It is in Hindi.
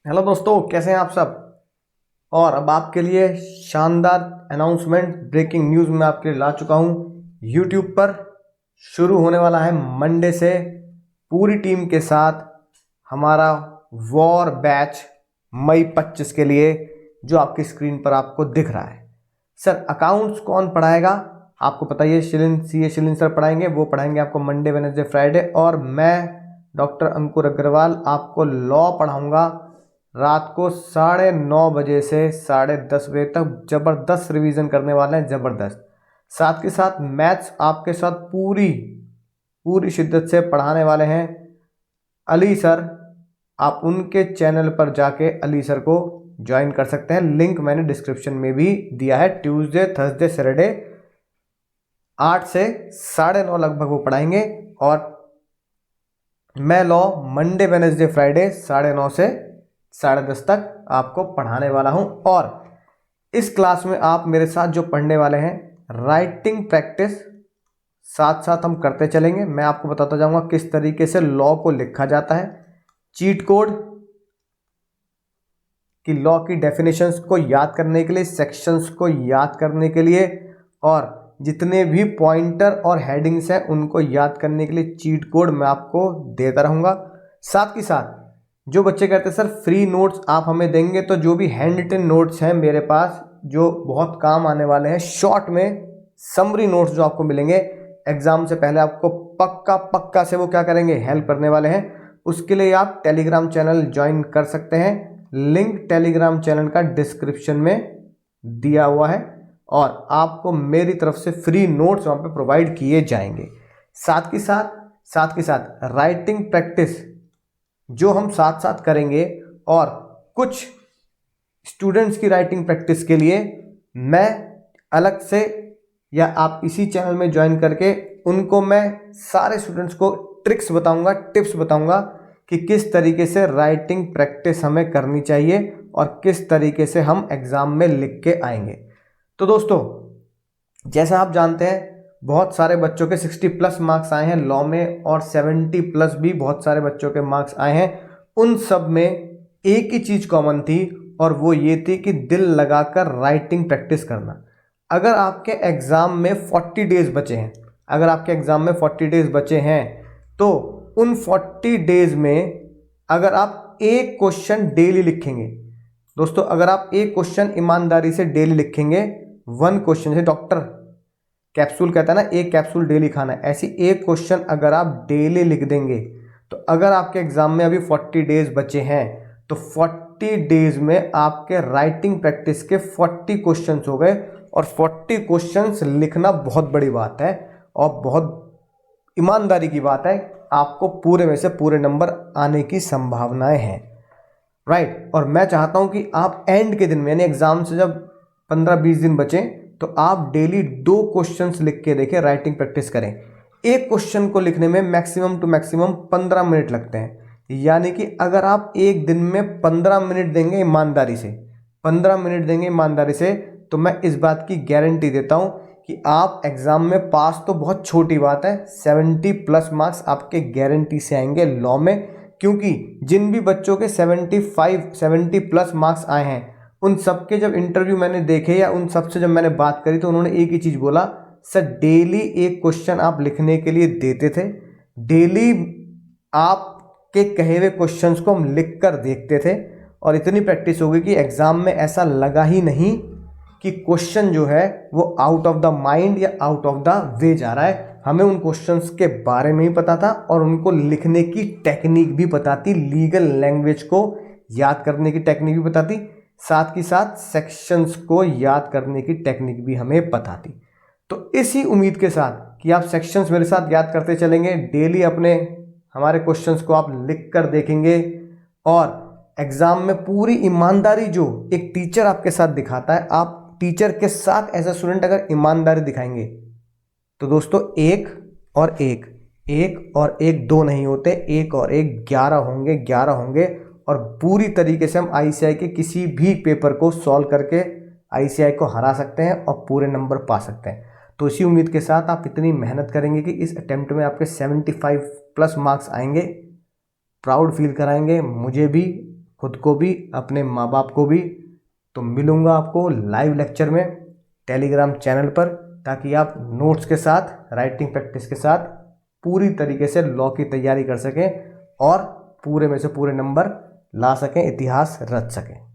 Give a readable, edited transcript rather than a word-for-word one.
हेलो दोस्तों, कैसे हैं आप सब। और अब आपके लिए शानदार अनाउंसमेंट, ब्रेकिंग न्यूज़ मैं आपके लिए ला चुका हूं। यूट्यूब पर शुरू होने वाला है मंडे से पूरी टीम के साथ हमारा वॉर बैच मई 25 के लिए, जो आपकी स्क्रीन पर आपको दिख रहा है। सर, अकाउंट्स कौन पढ़ाएगा? आपको पता ही है, शिलिन सर पढ़ाएंगे। वो पढ़ाएंगे आपको मंडे, वेडनेसडे, फ्राइडे। और मैं डॉक्टर अंकुर अग्रवाल आपको लॉ पढ़ाऊंगा रात को 9:30 बजे से 10:30 बजे तक। ज़बरदस्त रिवीजन करने वाले हैं, ज़बरदस्त। साथ के साथ मैथ्स आपके साथ पूरी पूरी शिद्दत से पढ़ाने वाले हैं अली सर। आप उनके चैनल पर जाके अली सर को ज्वाइन कर सकते हैं। लिंक मैंने डिस्क्रिप्शन में भी दिया है। ट्यूसडे, थर्सडे, सैटरडे 8 से 9:30 लगभग वो पढ़ाएंगे। और मैं लॉ मंडे, वेडनेसडे, फ्राइडे 9:30 से 10:30 तक आपको पढ़ाने वाला हूं। और इस क्लास में आप मेरे साथ जो पढ़ने वाले हैं, राइटिंग प्रैक्टिस साथ साथ हम करते चलेंगे। मैं आपको बताता जाऊंगा किस तरीके से लॉ को लिखा जाता है, चीट कोड कि लॉ की डेफिनेशंस को याद करने के लिए, सेक्शंस को याद करने के लिए, और जितने भी पॉइंटर और हेडिंग्स हैं उनको याद करने के लिए चीट कोड मैं आपको देता रहूँगा। साथ ही साथ जो बच्चे कहते हैं सर फ्री नोट्स आप हमें देंगे, तो जो भी हैंड रिटन नोट्स हैं मेरे पास जो बहुत काम आने वाले हैं, शॉर्ट में समरी नोट्स जो आपको मिलेंगे एग्जाम से पहले, आपको पक्का पक्का से वो क्या करेंगे, हेल्प करने वाले हैं। उसके लिए आप टेलीग्राम चैनल ज्वाइन कर सकते हैं। लिंक टेलीग्राम चैनल का डिस्क्रिप्शन में दिया हुआ है। और आपको मेरी तरफ से फ्री नोट्स वहाँ पे प्रोवाइड किए जाएंगे। साथ के साथ राइटिंग प्रैक्टिस जो हम साथ साथ करेंगे, और कुछ स्टूडेंट्स की राइटिंग प्रैक्टिस के लिए मैं अलग से, या आप इसी चैनल में ज्वाइन करके उनको मैं सारे स्टूडेंट्स को ट्रिक्स बताऊंगा, टिप्स बताऊंगा कि किस तरीके से राइटिंग प्रैक्टिस हमें करनी चाहिए और किस तरीके से हम एग्ज़ाम में लिख के आएंगे। तो दोस्तों, जैसा आप जानते हैं बहुत सारे बच्चों के 60+ मार्क्स आए हैं लॉ में, और 70+ भी बहुत सारे बच्चों के मार्क्स आए हैं। उन सब में एक ही चीज़ कॉमन थी, और वो ये थी कि दिल लगाकर राइटिंग प्रैक्टिस करना। अगर आपके एग्ज़ाम में 40 डेज बचे हैं, अगर आपके एग्ज़ाम में 40 डेज बचे हैं, तो उन 40 डेज में अगर आप एक क्वेश्चन डेली लिखेंगे, दोस्तों अगर आप एक क्वेश्चन ईमानदारी से डेली लिखेंगे, 1 क्वेश्चन, जैसे डॉक्टर कैप्सूल कहता है ना, एक कैप्सूल डेली खाना है, ऐसी एक क्वेश्चन अगर आप डेली लिख देंगे, तो अगर आपके एग्जाम में अभी 40 डेज बचे हैं, तो 40 डेज में आपके राइटिंग प्रैक्टिस के 40 क्वेश्चंस हो गए। और 40 क्वेश्चंस लिखना बहुत बड़ी बात है, और बहुत ईमानदारी की बात है। आपको पूरे में से पूरे नंबर आने की संभावनाएं हैं, राइट। और मैं चाहता हूं कि आप एंड के दिन में, यानी एग्जाम से जब 15-20 दिन बचे, तो आप डेली 2 क्वेश्चंस लिख के देखें, राइटिंग प्रैक्टिस करें। एक क्वेश्चन को लिखने में मैक्सिमम टू मैक्सिमम 15 मिनट लगते हैं। यानी कि अगर आप एक दिन में 15 मिनट देंगे ईमानदारी से, 15 मिनट देंगे ईमानदारी से, तो मैं इस बात की गारंटी देता हूं कि आप एग्जाम में पास तो बहुत छोटी बात है, 70+ मार्क्स आपके गारंटी से आएंगे लॉ में। क्योंकि जिन भी बच्चों के 70+ मार्क्स आए हैं, उन सबके जब इंटरव्यू मैंने देखे, या उन सबसे जब मैंने बात करी, तो उन्होंने एक ही चीज़ बोला, सर डेली एक क्वेश्चन आप लिखने के लिए देते थे, डेली आपके कहे हुए क्वेश्चंस को हम लिख कर देखते थे, और इतनी प्रैक्टिस हो गई कि एग्ज़ाम में ऐसा लगा ही नहीं कि क्वेश्चन जो है वो आउट ऑफ द माइंड या आउट ऑफ द वे जा रहा है। हमें उन क्वेश्चंस के बारे में ही पता था, और उनको लिखने की टेक्निक भी पता थी, लीगल लैंग्वेज को याद करने की टेक्निक भी पता थी, साथ ही साथ सेक्शंस को याद करने की टेक्निक भी हमें पता थी। तो इसी उम्मीद के साथ कि आप सेक्शंस मेरे साथ याद करते चलेंगे, डेली अपने हमारे क्वेश्चंस को आप लिख कर देखेंगे, और एग्जाम में पूरी ईमानदारी जो एक टीचर आपके साथ दिखाता है, आप टीचर के साथ एज ए स्टूडेंट अगर ईमानदारी दिखाएंगे, तो दोस्तों एक और एक 2 नहीं होते, एक और एक 11 होंगे। और पूरी तरीके से हम आईसीआई के किसी भी पेपर को सॉल्व करके आईसीआई को हरा सकते हैं और पूरे नंबर पा सकते हैं। तो इसी उम्मीद के साथ आप इतनी मेहनत करेंगे कि इस अटेम्प्ट में आपके 75+ मार्क्स आएंगे, प्राउड फील कराएंगे मुझे भी, खुद को भी, अपने माँ बाप को भी। तो मिलूँगा आपको लाइव लेक्चर में टेलीग्राम चैनल पर, ताकि आप नोट्स के साथ, राइटिंग प्रैक्टिस के साथ पूरी तरीके से लॉ की तैयारी कर सकें और पूरे में से पूरे नंबर ला सकें, इतिहास रच सकें।